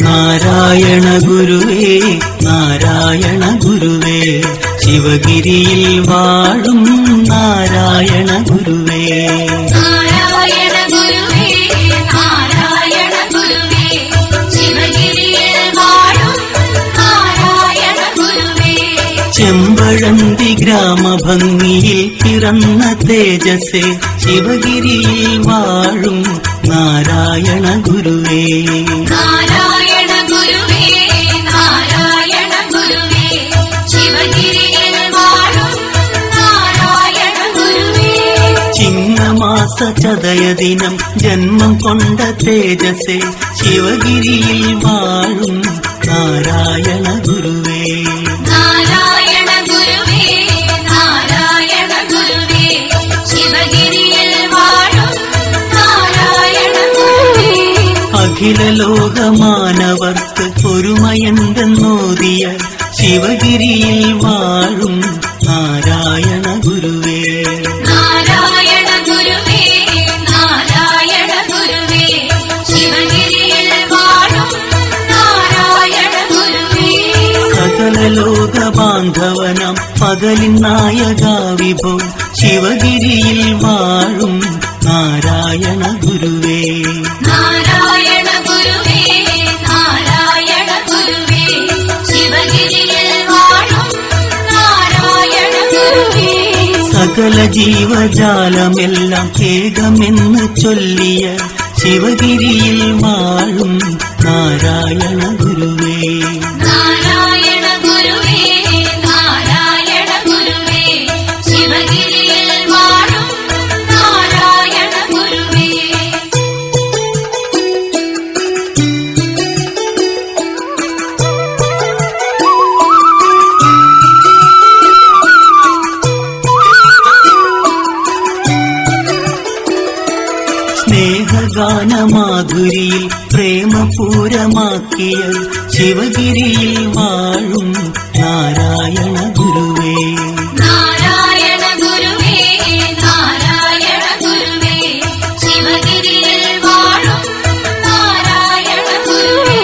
നാരായണ ഗുരുവേ നാരായണ ഗുരുവേ ശിവഗിരിയിൽ വാഴും നാരായണ ഗുരുവേ നാരായണ ഗുരുവേ നാരായണ ഗുരുവേ ശിവഗിരിയിൽ വാഴും നാരായണ ഗുരുവേ ചെമ്പഴന്തി ഗ്രാമഭംഗിയിൽ പിറന്ന തേജസ്സേ ശിവഗിരിയിൽ വാഴും നാരായണ ഗുരുവേ നാരായണ ഗുരുവേ നാരായണ ഗുരുവേ ശിവഗിരിയിൽ വാഴും നാരായണ ഗുരുവേ ചിങ്ങമാസ ചതയ ദിനം ജന്മം കൊണ്ട തേജസ്സേ ശിവഗിരിയിൽ വാഴും നാരായണ ഗുരുവേ നാരായണ ഗുരുവേ നാരായണ ഗുരുവേ ശിവഗിരിയിൽ വാഴും നാരായണ ഗുരുവേ അഖില ലോകമാനവർക്ക് ഒരുമയെന്തെന്നോദിയ ശിവഗിരിയിൽ വാഴും നാരായണ ഗുരുവേ നാരായണ ഗുരുവേ നാരായണ ഗുരുവേ ശിവഗിരിയിൽ വാഴും നാരായണ ഗുരുവേ സകല ലോക ബാന്ധവനം പകലിൻ നായക വിഭോ ശിവഗിരിയിൽ വാഴും നാരായണ ഗുരുവേ നാരായണ ഗുരുവേ നാരായണ ഗുരുവേ ശിവഗിരിയിൽ വാഴും നാരായണ ഗുരുവേ സകല ജീവജാലമെല്ലാം ഏകമെന്ന് ചൊല്ലിയ ശിവഗിരിയിൽ വാഴും നാരായണ ഗുരുവേ നാരായണ ഗുരുവേ നാരായണ ഗുരുവേ ശിവഗിരിയിൽ വാഴും നാരായണ ഗുരുവേ സ്നേഹഗാനമാധുരിയിൽ പ്രേമപൂരമാക്കിയ ശിവഗിരിയിൽ വാഴും നാരായണ ഗുരുവേ നാരായണ ഗുരുവേ നാരായണ ഗുരുവേ ശിവഗിരിയിൽ വാഴും നാരായണ ഗുരുവേ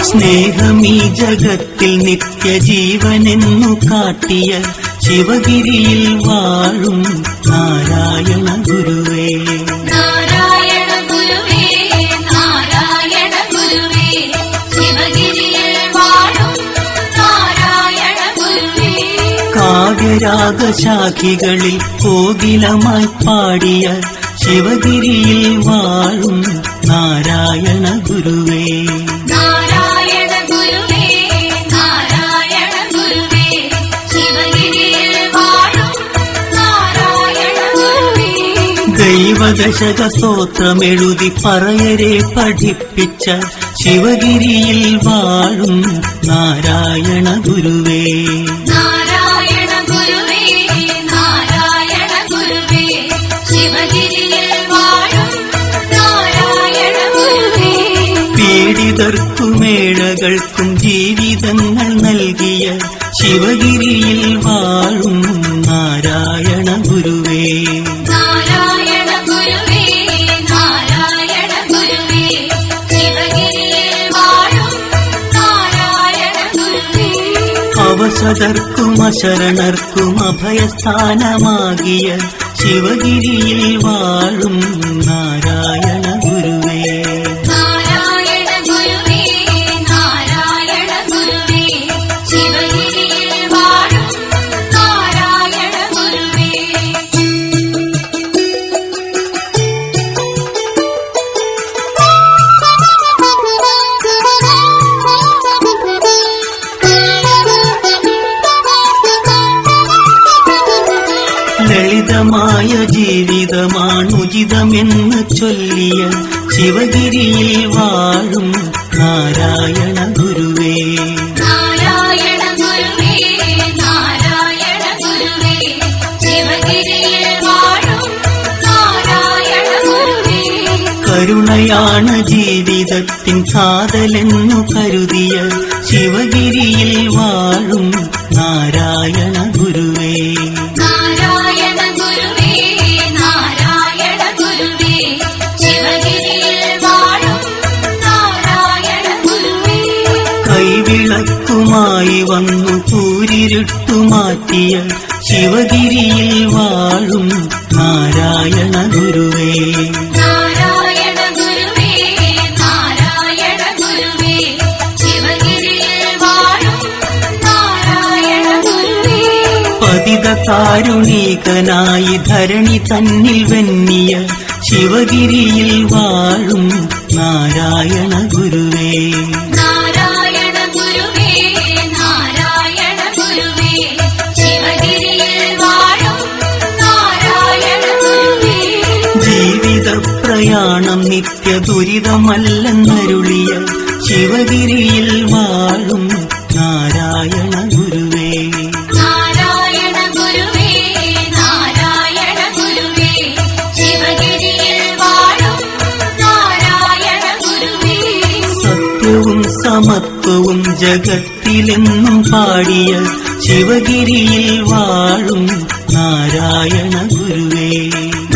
സ്നേഹമീ ജഗത്തിൽ നിത്യജീവനെന്നു കാട്ടിയ ശിവഗിരിയിൽ വാഴും നാരായണ ഗുരുവേ നാരായണ ഗുരുവേ നാരായണ ഗുരുവേ ശിവഗിരിയിൽ വാഴും നാരായണ ഗുരുവേ കാവ്യരാഗശാഖികളിൽ കോകിലമായി പാടിയ ശിവഗിരിയിൽ വാഴും നാരായണ ഗുരുവേ നാരായണ ഗുരുവേ നാരായണ ഗുരുവേ ശിവഗിരിയിൽ വാഴും നാരായണ ഗുരുവേ ദൈവദശക സ്തോത്രമെഴുതി പറയരെ പഠിപ്പിച്ച ശിവഗിരിയിൽ വാഴും നാരായണ ഗുരുവേ നാരായണ ഗുരുവേ നാരായണ ഗുരുവേ ശിവഗിരിയിൽ വാഴും നാരായണ ഗുരുവേ പീഡിതർക്കും ഏഴകൾക്കും ജീവിതങ്ങൾ നൽകിയ ശിവഗിരിയിൽ വാഴും നാരായണ ഗുരുവേ നാരായണ ഗുരുവേ നാരായണ ഗുരുവേ ശിവഗിരിയിൽ വാഴും നാരായണ ഗുരുവേ അവശതർക്കും അശരണർക്കും അഭയസ്ഥാനമാകിയ ശിവഗിരിയിൽ വാഴും നാരായണ ഗുരുവേ നാരായണ ഗുരുവേ നാരായണ ഗുരുവേ ശിവഗിരിയിൽ വാഴും നാരായണ ഗുരുവേ ലളിതമായ ജീവിതമാണുചിതമെന്ന് ചൊല്ലിയ ശിവഗിരിയിൽ വാഴും നാരായണ ഗുരുവേ നാരായണ ഗുരുവേ നാരായണ ഗുരുവേ ശിവഗിരിയിൽ വാഴും നാരായണ ഗുരുവേ കരുണയാണ് ജീവിതത്തിൻ കാതലെന്നു കരുതിയ ശിവഗിരിയിൽ വാഴും നാരായണ ഗുരുവേ നാരായണ ഗുരുവേ നാരായണ ഗുരുവേ ശിവഗിരിയിൽ വാഴും നാരായണ ഗുരുവേ വിളക്കുമായി വന്നു കൂരിരുട്ടുമാറ്റിയ ശിവഗിരിയിൽ വാഴും നാരായണ ഗുരുവേ. നാരായണ ഗുരുവേ നാരായണ ഗുരുവേ ശിവഗിരിയിൽ വാഴും നാരായണ ഗുരുവേ. പതിത കാരുണികനായി ധരണി തന്നിൽ വെന്നിയ ശിവഗിരിയിൽ വാഴും നാരായണ ഗുരുവേ. നാരായണ ഗുരുവേ നാരായണ ഗുരുവേ ശിവഗിരിയിൽ വാഴും നാരായണ ഗുരുവേ. ജീവിത പ്രയാണം നിത്യ ദുരിതമല്ലെന്നരുളിയ ശിവഗിരിയിൽ വാഴും നാരായണ ഗുരുവേ. നാരായണ ഗുരുവേ നാരായണ ഗുരുവേ ശിവഗിരിയിൽ വാഴും നാരായണ ഗുരുവേ. സത്യവും സമത്വവും ജഗത്തിലെന്നും പാടിയ ശിവഗിരിയിൽ വാഴും നാരായണ ഗുരുവേ.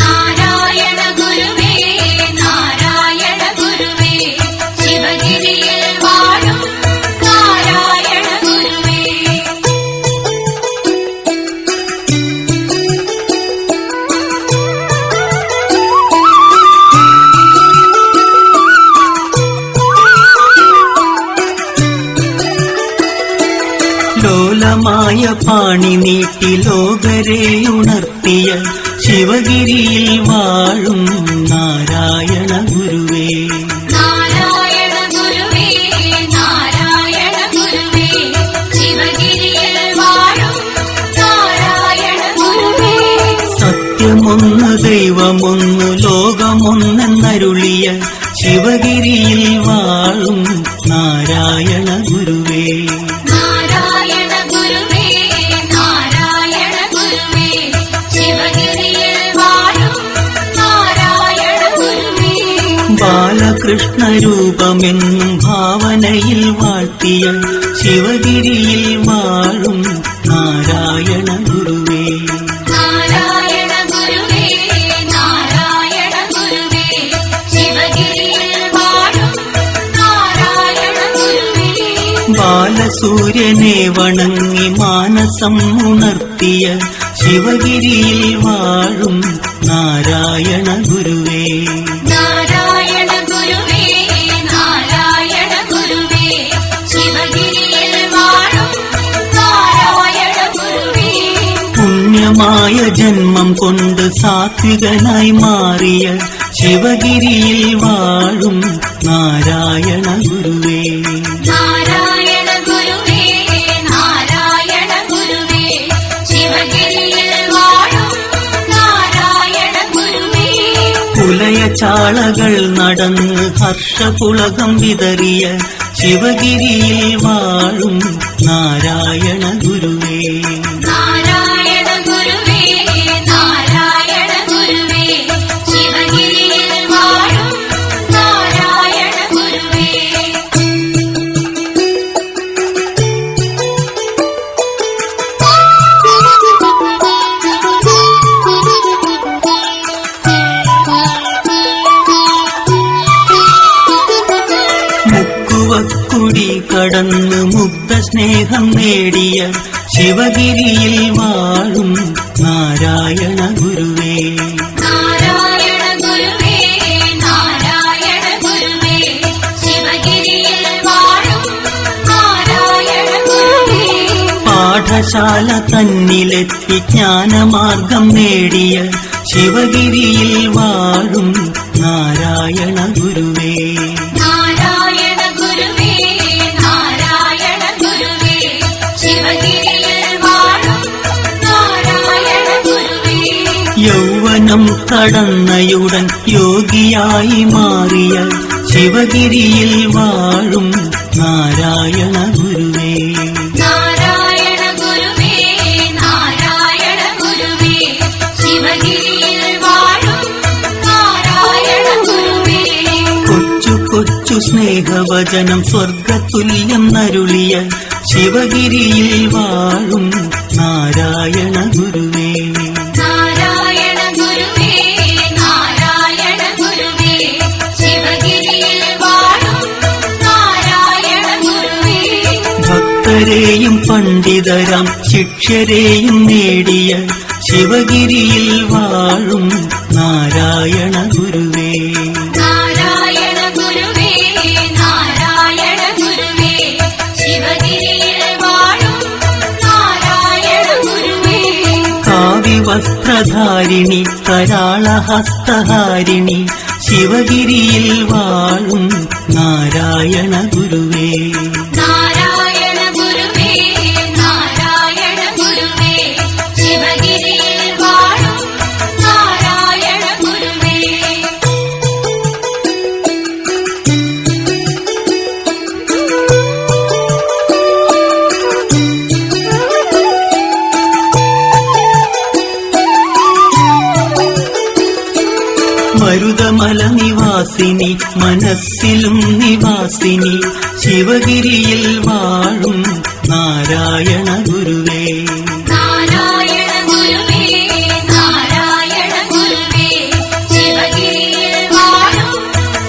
നാരായണ ഗുരുവേ നാരായണ ഗുരുവേ ശിവഗിരിയിൽ വാഴും നാരായണ ഗുരുവേ. ലോലമായ പാണി നീട്ടി ലോകരെ ഉണർത്തിയ ശിവഗിരിയിൽ വാഴും നാരായണ ഗുരുവേ. നാരായണ ഗുരുവേ നാരായണ ഗുരുവേ ശിവഗിരിയിൽ വാഴും നാരായണ ഗുരുവേ. സത്യമൊന്ന് ദൈവമൊന്ന് ലോകമൊന്നെന്നരുളിയ ശിവഗിരിയിൽ വാഴും നാരായണ ഗുരുവേ. നാരായണ ഗുരുവേ നാരായണ ഗുരുവേ ശിവഗിരിയിൽ വാഴും നാരായണ ഗുരുവേ. ബാലകൃഷ്ണ രൂപമെന്നും ഭാവനയിൽ വാഴ്ത്തിയ ശിവഗിരിയിൽ വാഴും നാരായണ ഗുരുവേ. നാരായണ ഗുരുവേ നാരായണ ഗുരുവേ ശിവഗിരിയിൽ വാഴും നാരായണ ഗുരുവേ. ബാലസൂര്യനെ വണങ്ങി മാനസം ഉണർത്തിയ ശിവഗിരിയിൽ വാഴും നാരായണ ഗുരുവേ. നാരായണ ഗുരുവേ നാരായണ ഗുരുവേ ശിവഗിരിയിൽ വാഴും നാരായണ ഗുരുവേ. പുണ്യമായ ജന്മം കൊണ്ട് സാത്വികനായി മാറിയ ശിവഗിരിയിൽ വാഴും നാരായണ ഗുരുവേ. നാരായണ ഗുരുവേ നാരായണ ഗുരുവേ ശിവഗിരിയിൽ വാഴും നാരായണ ഗുരുവേ. പുലയ ചാളകൾ നടന്ന് ഹർഷപുളകം വിതറിയ ശിവഗിരിയിൽ വാഴും നാരായണ ഗുരുവേ. നാരായണ ഗുരുവേ നാരായണ ഗുരുവേ ശിവഗിരിയിൽ വാഴും നാരായണ ഗുരുവേ. മുക്കുവക്കുടി കടന്ന് മുഗ്ധ സ്നേഹം നേടിയ ശിവഗിരിയിൽ വാഴും നാരായണ ഗുരുവേ. നാരായണ ഗുരുവേ നാരായണ ഗുരുവേ ശിവഗിരിയിൽ വാഴും നാരായണ ഗുരുവേ. പാഠശാല തന്നിലെത്തി ജ്ഞാനമാർഗം നേടിയ ശിവഗിരിയിൽ വാഴും നാരായണ ഗുരുവേ. നാരായണ ഗുരുവേ നാരായണ ഗുരുവേ ശിവഗിരിയിൽ വാഴും നാരായണ ഗുരുവേ. യൗവനം കടന്നയുടൻ യോഗിയായി മാറിയ ശിവഗിരിയിൽ വാഴും നാരായണ ഗുരുവേ. നാരായണ ഗുരുവേ നാരായണ ഗുരുവേ ശിവഗിരിയിൽ വാഴും നാരായണ ഗുരുവേ. കൊച്ചു കൊച്ചു സ്നേഹവചനം സ്വർഗതുല്യം നരുളിയ ശിവഗിരിയിൽ വാഴും നാരായണ ഗുരുവേ. നാരായണ ഗുരുവേ നാരായണ ഗുരുവേ ശിവഗിരിയിൽ വാഴും നാരായണ ഗുരുവേ. ഭക്തരെയും പണ്ഡിതരാം ശിഷ്യരെയും നേടിയ ശിവഗിരിയിൽ വാഴും നാരായണ ഗുരുവേ. നാരായണ ഗുരുവേ നാരായണ ഗുരുവേ ശിവഗിരിയിൽ വാഴും നാരായണ ഗുരുവേ. കാവ്യവസ്ത്രധാരിണി കരാളഹസ്തഹാരിണി ശിവഗിരിയിൽ വാഴും നാരായണ ഗുരുവേ. നാരായണ ഗുരുവേ നാരായണ ഗുരുവേ ശിവഗിരിയിൽ വാഴും നാരായണ ഗുരുവേ. മരുതമല നിവാസിനി മനസ്സിലും നിവാസിനി ശിവഗിരിയിൽ വാഴും നാരായണ ഗുരുവേ. നാരായണ ഗുരുവേ നാരായണ ഗുരുവേ ശിവഗിരിയിൽ വാഴും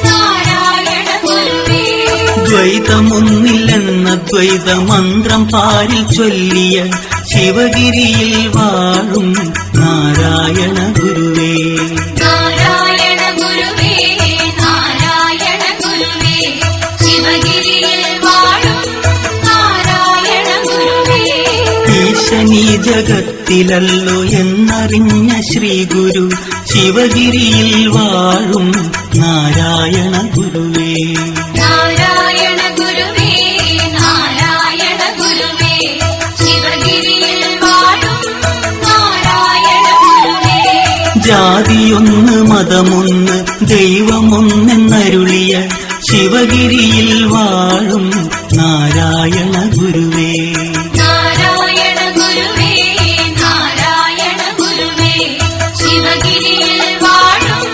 നാരായണ ഗുരുവേ. ദ്വൈതമൊന്നില്ലെന്ന ദ്വൈതമന്ത്രം പാരിൽ ചൊല്ലിയ ശിവഗിരിയിൽ വാഴും നാരായണ ഗുരുവേ. നാരായണ ഗുരുവേ നാരായണ ഗുരുവേ ശിവഗിരിയിൽ വാഴും നാരായണ ഗുരുവേ. ഈശനീ ജഗത്തിലല്ലോ എന്നറിഞ്ഞ ശ്രീഗുരു ശിവഗിരിയിൽ വാഴും നാരായണ ഗുരുവേ. നാരായണ ഗുരുവേ നാരായണ ഗുരുവേ ശിവഗിരിയിൽ വാഴും നാരായണ ഗുരുവേ. ജാതിയൊന്ന് മതമൊന്ന് ദൈവമൊന്നെന്നരുളിയ ശിവഗിരിയിൽ വാഴും നാരായണ ഗുരുവേ. നാരായണ ഗുരുവേ നാരായണ ഗുരുവേ ശിവഗിരിയിൽ വാഴും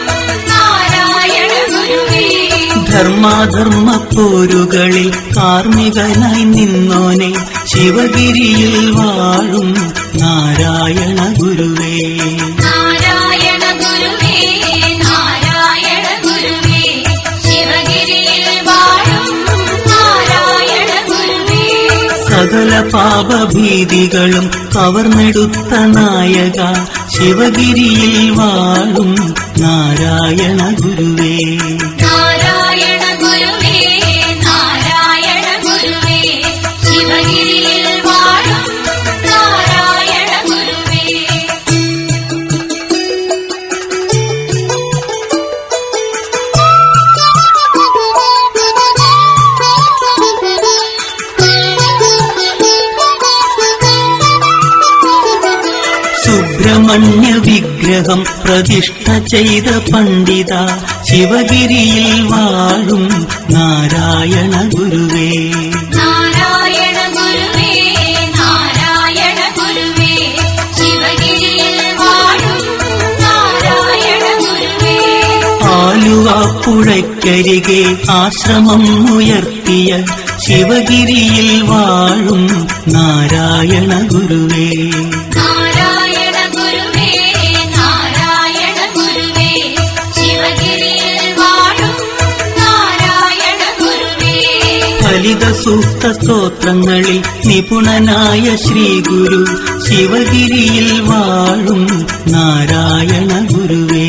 നാരായണ ഗുരുവേ. ധർമാധർമ്മ പോരുകളിൽ കാർമ്മികനായി നിന്നോനെ ശിവഗിരിയിൽ വാഴും നാരായണ ഗുരുവേ. നാരായണ ഗുരുവേ നാരായണ ഗുരുവേ ശിവഗിരിയിൽ വാഴും നാരായണ ഗുരുവേ. സകല പാപഭീതികളും കവർന്നെടുത്ത നായക ശിവഗിരിയിൽ വാഴും നാരായണ ഗുരുവേ. നാരായണ ഗുരുവേ നാരായണ ഗുരുവേ ശിവഗിരിയിൽ വാഴും നാരായണ ഗുരുവേ. സുബ്രഹ്മണ്യ വിഗ്രഹം പ്രതിഷ്ഠ ചെയ്ത പണ്ഡിത ശിവഗിരിയിൽ വാഴും നാരായണ ഗുരുവേ. നാരായണ ഗുരുവേ നാരായണ ഗുരുവേ ശിവഗിരിയിൽ വാഴും നാരായണ ഗുരുവേ. ആലുവാപ്പുഴയ്ക്കരികെ ആശ്രമം ഉയർത്തിയ ശിവഗിരിയിൽ വാഴും നാരായണ ഗുരുവേ. നാരായണ ഗുരുവേ നാരായണ ഗുരുവേ ശിവഗിരിയിൽ വാഴും നാരായണ ഗുരുവേ. ഫലിത സൂക്ത സ്തോത്രങ്ങളിൽ നിപുണനായ ശ്രീഗുരു ശിവഗിരിയിൽ വാഴും നാരായണ ഗുരുവേ.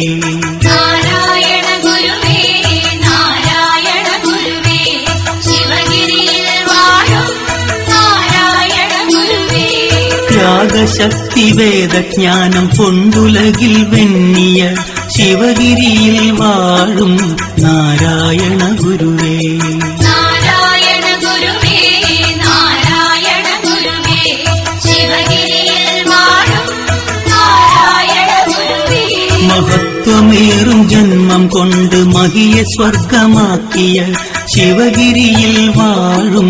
നാരായണ ഗുരുവേ നാരായണ ഗുരുവേ ശിവഗിരിയിൽ വാഴും നാരായണ ഗുരുവേ. ത്യാഗശക്തി വേദജ്ഞാനം കൊണ്ടുലകിൽ വെണ്ണിയ ശിവഗിരിയിൽ വാഴും നാരായണ ഗുരുവേ. നാരായണ ഗുരുവേ നാരായണ ഗുരുവേ ശിവഗിരിയിൽ വാഴും നാരായണ ഗുരുവേ. മഹത്വമേറും ജന്മം കൊണ്ട് മഹിയെ സ്വർഗമാക്കിയ ശിവഗിരിയിൽ വാഴും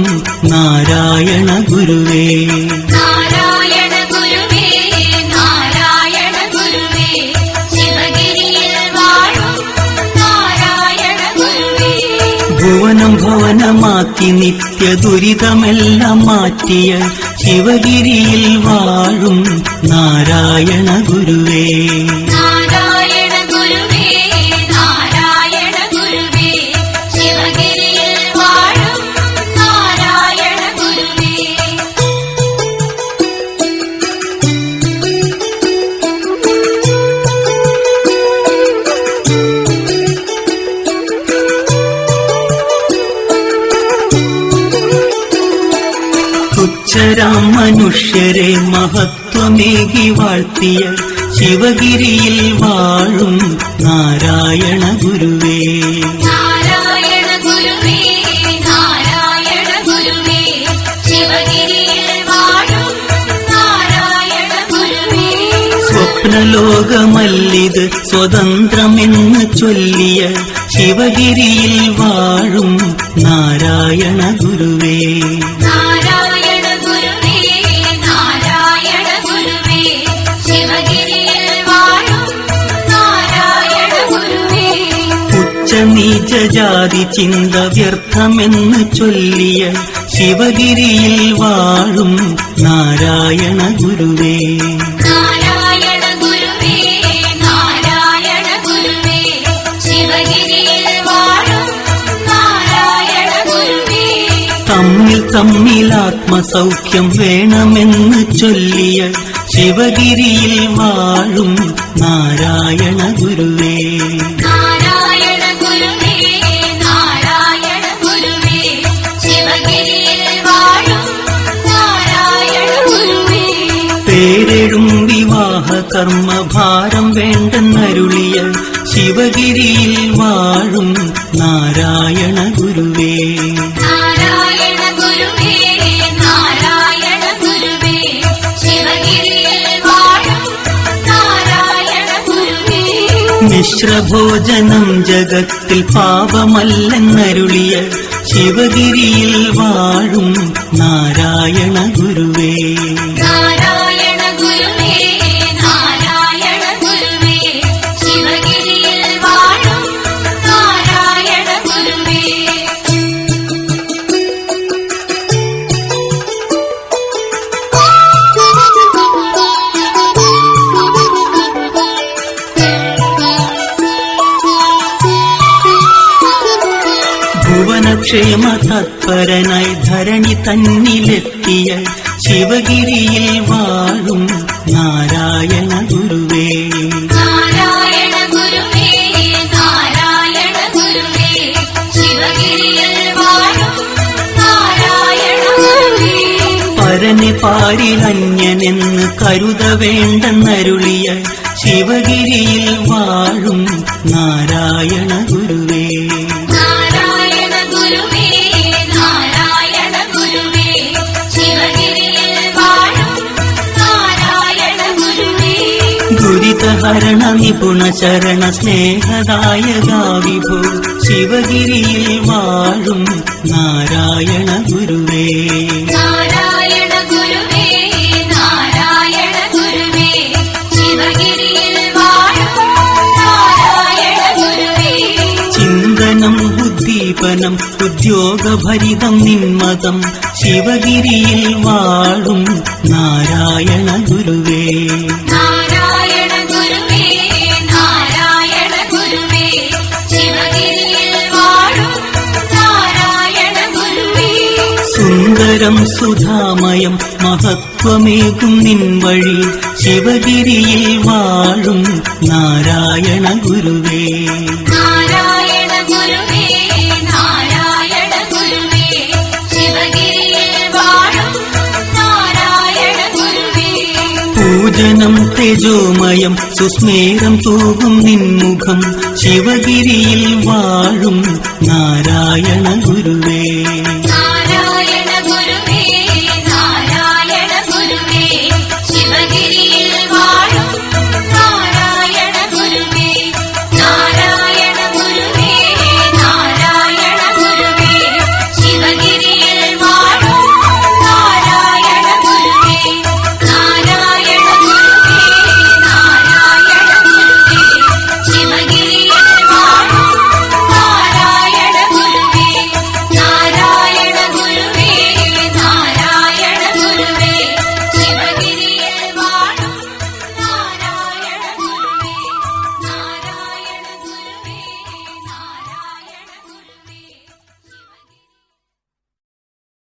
നാരായണ ഗുരുവേ. നാരായണ ഗുരുവേ നാരായണ ഗുരുവേ ശിവഗിരിയിൽ വാഴും നാരായണ ഗുരുവേ. ഭുവനം ഭവനമാക്കി നിത്യ ദുരിതമെല്ലാം മാറ്റിയ ശിവഗിരിയിൽ വാഴും നാരായണ ഗുരുവേ. നാരായണ ഗുരുവേ നാരായണ ഗുരുവേ ശിവഗിരിയിൽ വാഴും നാരായണ ഗുരുവേ. തുച്ഛരാം മനുഷ്യരെ മഹത്വമേകി വാഴ്ത്തിയ ശിവഗിരിയിൽ വാഴും നാരായണ ഗുരുവേ. നാരായണ ഗുരുവേ നാരായണ ഗുരുവേ ശിവഗിരിയിൽ വാഴും നാരായണ ഗുരുവേ. സ്വപ്നലോകമല്ലിത് സ്വതന്ത്രമെന്ന് ചൊല്ലിയ ശിവഗിരിയിൽ വാഴും നാരായണ ഗുരുവേ. നാരായണ ഗുരുവേ നാരായണ ഗുരുവേ ശിവഗിരിയിൽ വാഴും നാരായണ ഗുരുവേ. ഉച്ചനീച ജാതി ചിന്ത വ്യർത്ഥമെന്ന് ചൊല്ലിയ ശിവഗിരിയിൽ വാഴും നാരായണ ഗുരുവേ. നാരായണ ഗുരുവേ നാരായണ ഗുരുവേ ശിവഗിരിയിൽ വാഴും നാരായണ ഗുരുവേ. തമ്മിൽ ആത്മസൗഖ്യം വേണമെന്ന് ചൊല്ലിയ ശിവഗിരിയിൽ വാഴും നാരായണ ഗുരുവേ. നാരായണ ഗുരുവേ നാരായണ ഗുരുവേ ശിവഗിരിയിൽ വാഴും നാരായണ ഗുരുവേ. പേരെഴും വിവാഹ കർമ്മഭാരം വേണ്ടെന്നരുളിയ ശിവഗിരിയിൽ വാഴും നാരായണ ഗുരുവേ. നാരായണ ഗുരുവേ നാരായണ ഗുരുവേ ശിവഗിരിയിൽ വാഴും നാരായണ ഗുരുവേ. മിശ്രഭോജനം ജഗത്തിൽ പാപമല്ലെന്നരുളിയ ശിവഗിരിയിൽ വാഴും നാരായണ ഗുരുവേ. നാരായണ ഗുരുവേ നാരായണ ഗുരുവേ ശിവഗിരിയിൽ വാഴും നാരായണ ഗുരുവേ. ഭുവനക്ഷേമ തത്പരനായി ധരണി തന്നിലെത്തിയ ശിവഗിരിയിൽ വാഴും നാരായണ ഗുരുവേ. നാരായണ ഗുരുവേ നാരായണ ഗുരുവേ ശിവഗിരിയിൽ വാഴും നാരായണ ഗുരുവേ. പരനെ പാരിലന്യനെന്ന് കരുത വേണ്ടെന്നരുളിയ ശിവഗിരിയിൽ വാഴും നാരായണ ഗുരുവേ. നാരായണ ഗുരുവേ നാരായണ ഗുരുവേ ശിവഗിരിയിൽ വാഴും നാരായണ ഗുരുവേ. ദുരിതഹരണ നിപുണ ശരണ സ്നേഹദായക വിഭോ ശിവഗിരിയിൽ വാഴും നാരായണ ഗുരുവേ. നാരായണ ഗുരുവേ നാരായണ ഗുരുവേ ശിവഗിരിയിൽ വാഴും നാരായണ ഗുരുവേ. ചിന്തനം ഉദ്ദീപനം ഉദ്യോഗഭരിതം നിന്മതം ശിവഗിരിയിൽ വാഴും നാരായണ ഗുരുവേ. നാരായണ ഗുരുവേ നാരായണ ഗുരുവേ ശിവഗിരിയിൽ വാഴും നാരായണ ഗുരുവേ. സുന്ദരം സുധാമയം മഹത്വമേകും നിൻവഴി ശിവഗിരിയിൽ വാഴും നാരായണ ഗുരുവേ. നാരായണ ഗുരുവേ നാരായണ ഗുരുവേ ശിവഗിരിയിൽ വാഴും നാരായണ ഗുരുവേ. പൂജനം തേജോമയം സുസ്മേരം തൂകും നിൻമുഖം ശിവഗിരിയിൽ വാഴും നാരായണ ഗുരുവേ.